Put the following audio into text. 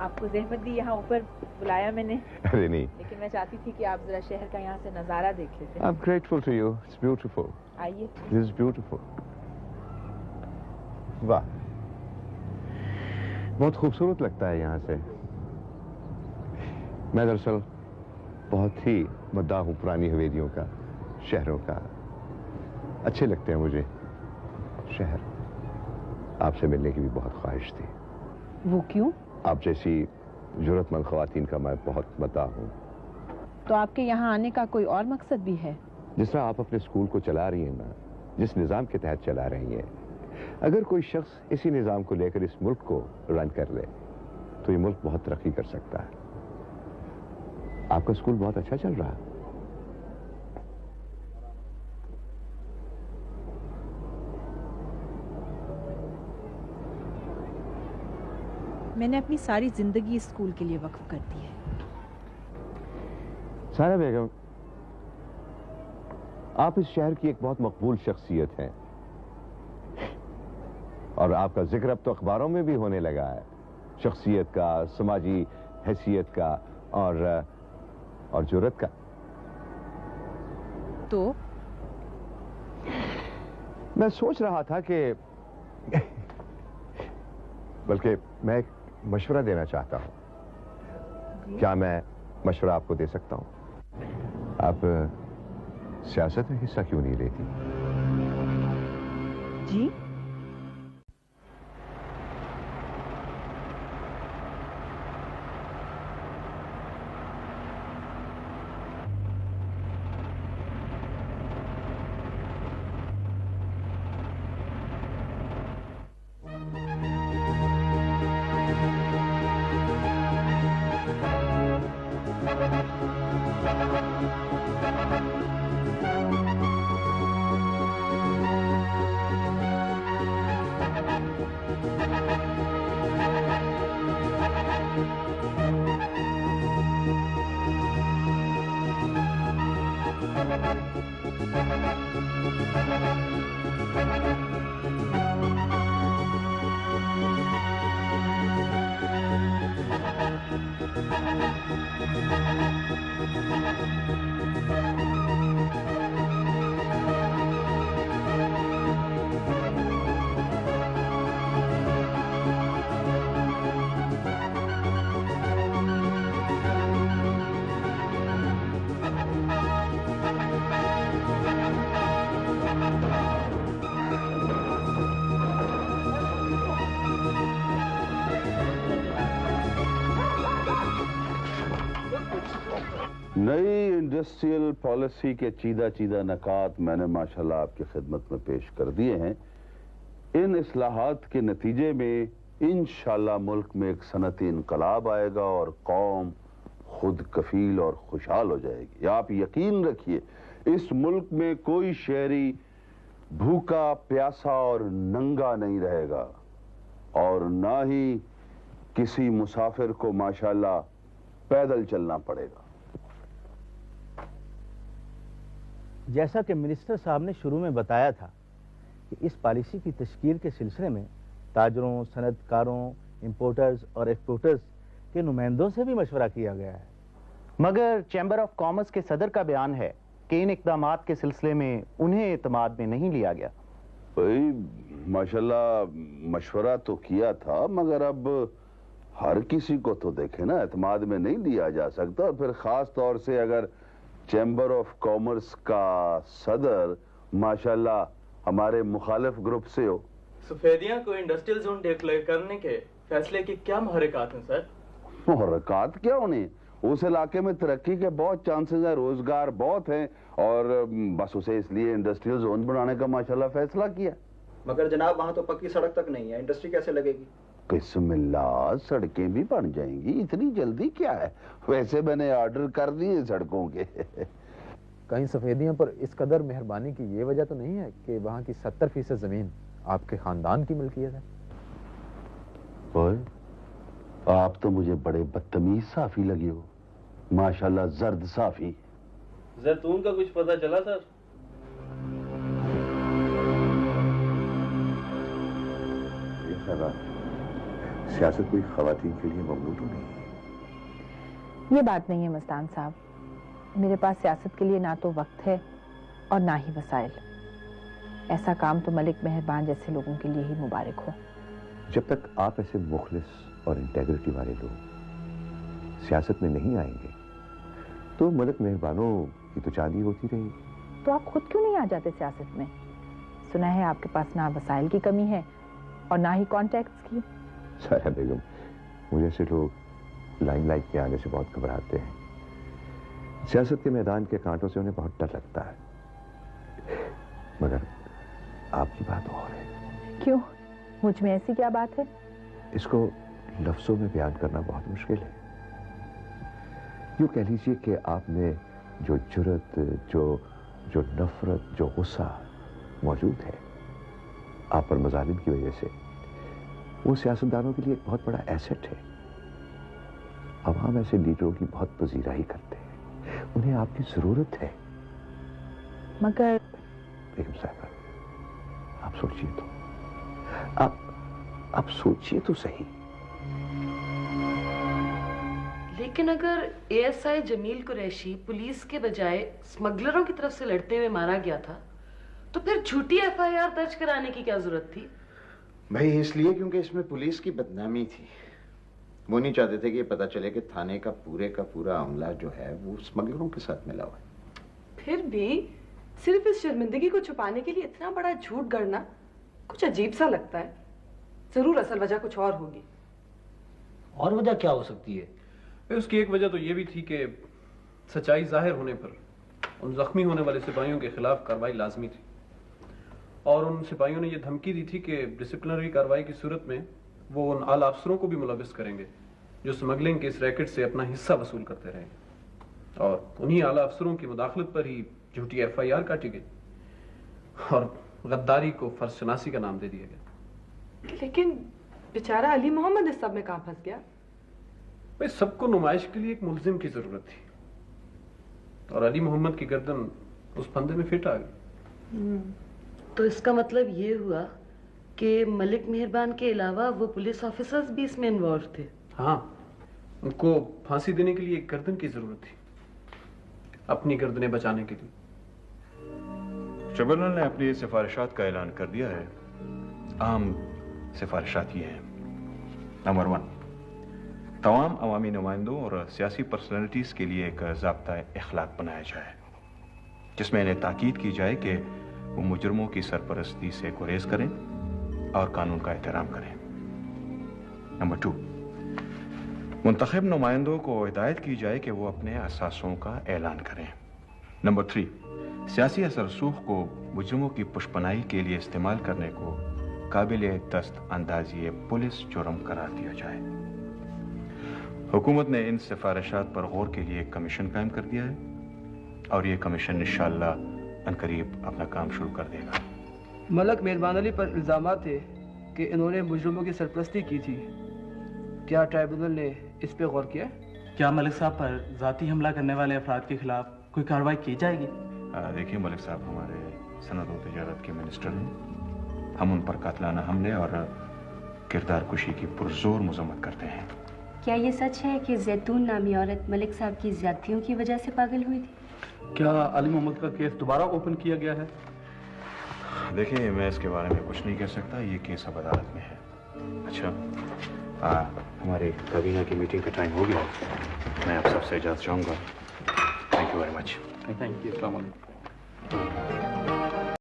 आपको ज़हमत दी यहाँ ऊपर बुलाया मैंने। अरे नहीं, लेकिन मैं चाहती थी कि आप जरा शहर का यहाँ से नजारा देख लेते। I'm grateful to you. It's beautiful. आइए। This is beautiful. वाह, बहुत खूबसूरत लगता है यहाँ से। मैं दरअसल बहुत ही मद्दाह हूँ पुरानी हवेलियों का, शहरों का। अच्छे लगते हैं मुझे शहर। आपसे मिलने की भी बहुत ख्वाहिश थी। वो क्यों? आप जैसी जरूरतमंद ख्वातीन का मैं बहुत मद्दाह हूँ। तो आपके यहाँ आने का कोई और मकसद भी है? जिस तरह आप अपने स्कूल को चला रही हैं ना, जिस निज़ाम के तहत चला रही हैं, अगर कोई शख्स इसी निज़ाम को लेकर इस मुल्क को रन कर ले तो ये मुल्क बहुत तरक्की कर सकता है। आपका स्कूल बहुत अच्छा चल रहा है। मैंने अपनी सारी जिंदगी इस स्कूल के लिए वक्फ कर दी है। सारा बेगम, आप इस शहर की एक बहुत मकबूल शख्सियत हैं और आपका जिक्र अब तो अखबारों में भी होने लगा है, शख्सियत का, समाजी हैसियत का और जुर्रत का। तो मैं सोच रहा था कि बल्कि मैं एक मशवरा देना चाहता हूं। क्या मैं मशवरा आपको दे सकता हूं? आप सियासत में हिस्सा क्यों नहीं लेती? जी? नई इंडस्ट्रियल पॉलिसी के चीदा नकात मैंने माशाल्लाह आपकी खिदमत में पेश कर दिए हैं। इन इस्लाहात के नतीजे में इंशाल्लाह मुल्क में एक सनती इनकलाब आएगा और कौम खुद कफील और खुशहाल हो जाएगी। आप यकीन रखिए, इस मुल्क में कोई शहरी भूखा, प्यासा और नंगा नहीं रहेगा और ना ही किसी मुसाफिर को माशाल्लाह पैदल चलना पड़ेगा। जैसा कि मिनिस्टर साहब ने शुरू में बताया था कि इस पॉलिसी की तश्कील के सिलसिले में ताजरों, सनतकारों, इंपोर्टर्स और एक्सपोर्टर्स के नुमाइंदों से भी मशवरा किया गया है। मगर चैम्बर ऑफ कॉमर्स के सदर का बयान है कि इन इक़दामात के सिलसिले में उन्हें एतमाद में नहीं लिया गया। भाई माशाल्लाह मशवरा तो किया था, मगर अब हर किसी को तो देखे ना एतमाद में नहीं लिया जा सकता, और फिर खास तौर से अगर चैम्बर ऑफ कॉमर्स का सदर माशाल्लाह हमारे मुखालिफ ग्रुप से हो। सफेदियां को इंडस्ट्रियल जोन डिक्लेयर करने के फैसले की क्या महरकात हैं सर? महरकात क्या होने, उस इलाके में तरक्की के बहुत चांसेस हैं, रोजगार बहुत हैं, और बस उसे इसलिए इंडस्ट्रियल जोन बनाने का माशाल्लाह फैसला किया। मगर जनाब वहाँ तो पक्की सड़क तक नहीं है, इंडस्ट्री कैसे लगेगी? बिस्मिल्लाह, सड़कें भी बन जाएंगी, इतनी जल्दी क्या है? वैसे मैंने ऑर्डर कर दिए सड़कों के। कहीं सफेदियों पर इस कदर मेहरबानी की ये वजह तो नहीं है कि वहाँ की 70% जमीन आपके खानदान की मिल्कियत है? ओए, आप तो मुझे बड़े बदतमीज साफी लगे हो। माशाल्लाह जर्द साफी। जैतून का कुछ पता चला सर? ये खैर सियासत कोई खवातीन के लिए ममनू तो नहीं है। ये बात नहीं है मस्तान साहब, मेरे पास सियासत के लिए ना तो वक्त है और ना ही वसाइल। ऐसा काम तो मलिक मेहरबान जैसे लोगों के लिए ही मुबारक हो। जब तक आप ऐसे मुखलिस और इंटेग्रिटी वाले लोग सियासत में नहीं आएंगे तो मलिक मेहरबानों की तो चांदी होती रहेगी। तो आप खुद क्यों नहीं आ जाते सियासत में? सुना है आपके पास ना वसाइल की कमी है और ना ही कॉन्टैक्ट्स की। सारा बेगम, मुझे ऐसे लोग लाइमलाइट के आने से बहुत घबराते हैं। सियासत के मैदान के कांटों से उन्हें बहुत डर लगता है। मगर आपकी बात और है। क्यों? मुझ में ऐसी क्या बात है? इसको लफ्जों में बयान करना बहुत मुश्किल है। यूं कह लीजिए कि आप में जो जुर्रत, जो नफरत, जो गुस्सा मौजूद है आप पर मजालिम की वजह से, वो सियासतदानों के लिए एक बहुत बड़ा एसेट है। अवाम ऐसे लीडरों की बहुत पजीराई करते हैं, उन्हें आपकी जरूरत है। मगर बेगम साहब, आप सोचिए तो, आप सोचिए तो सही। लेकिन अगर एएसआई जमील कुरैशी पुलिस के बजाय स्मगलरों की तरफ से लड़ते हुए मारा गया था, तो फिर झूठी एफआईआर दर्ज कराने की क्या जरूरत थी? भाई इसलिए क्योंकि इसमें पुलिस की बदनामी थी। वो नहीं चाहते थे कि ये पता चले कि थाने का पूरा अमला जो है वो स्मगलरों के साथ मिला हुआ है। फिर भी सिर्फ इस शर्मिंदगी को छुपाने के लिए इतना बड़ा झूठ गढ़ना कुछ अजीब सा लगता है। जरूर असल वजह कुछ और होगी। और वजह क्या हो सकती है? उसकी एक वजह तो ये भी थी कि सच्चाई जाहिर होने पर उन जख्मी होने वाले सिपाहियों के खिलाफ कार्रवाई लाजमी थी, और उन सिपाहियों ने यह धमकी दी थी कि डिसिप्लिनरी कार्रवाई की सूरत में वो उन आला अफसरों को भी मुलविस करेंगे जो स्मगलिंग के इस रैकेट से अपना हिस्सा वसूल करते रहे, और उन्हीं आला अफसरों की मुदाखलत पर ही झूठी एफआईआर काटी गई और गद्दारी को फर्जशनासी का नाम दे दिया गया। लेकिन बेचारा अली मोहम्मद इस सब में कहां फंस गया? भाई, सबको नुमाइश के लिए एक मुलजिम की जरूरत थी, और अली मोहम्मद की गर्दन उस फंदे में फिट आ गई। तो इसका मतलब ये हुआ कि मलिक मेहरबान के अलावा वो पुलिस ऑफिसर्स भी इसमें इन्वॉल्व थे। हाँ, उनको फांसी देने के लिए एक गर्दन की जरूरत थी, अपनी गर्दनें बचाने के लिए। ट्रिब्यूनल ने अपनी सिफारिशात का ऐलान कर दिया है। अहम सिफारिशात ये हैं। नंबर 1, तमाम अवामी नुमाइंदों और सियासी पर्सनैलिटीज़ के लिए एक ज़ाब्ता इखलाक बनाया जाए, जिसमें इन्हें ताकीद की जाए कि वो मुजरमों की सरपरस्ती से गुरेज करें और कानून का एहतराम करें। नंबर 2, मुंतखब नुमाइंदों को हिदायत की जाए कि वो अपने असासों का ऐलान करें। नंबर 3, सियासी असरसूख को मुजरमों की पुष्पनाई के लिए इस्तेमाल करने को काबिल दस्त अंदाजी पुलिस जुर्म करार दिया जाए। हुकूमत ने इन सिफारिशात पर गौर के लिए एक कमीशन कायम कर दिया है, और ये कमीशन इंशाअल्लाह अनकरीब अपना काम शुरू कर देगा। मलिक मेहरबान अली पर इल्ज़ाम थे कि इन्होंने मुजरमों की सरपरस्ती की थी। क्या ट्राइब्यूनल ने इस पे गौर किया? क्या मलिक साहब पर जाती हमला करने वाले अफराद के खिलाफ कोई कार्रवाई की जाएगी? देखिए मलिक साहब हमारे सनद और तिजारत के मिनिस्टर हैं। हम उन पर कातलाना हमले और किरदार कुशी की पुरजोर मजम्मत करते हैं। क्या ये सच है कि जैतून नामी औरत मलिक साहब की ज्यादतियों की वजह से पागल हुई थी? क्या अली मोहम्मद का केस दोबारा ओपन किया गया है? देखिए, मैं इसके बारे में कुछ नहीं कह सकता, ये केस अब अदालत में है। अच्छा, हमारे काबीना की मीटिंग का टाइम हो गया, मैं आप सबसे इजाज़त चाहूँगा। Thank you very much. Thank you. अस्सलाम वालेकुम।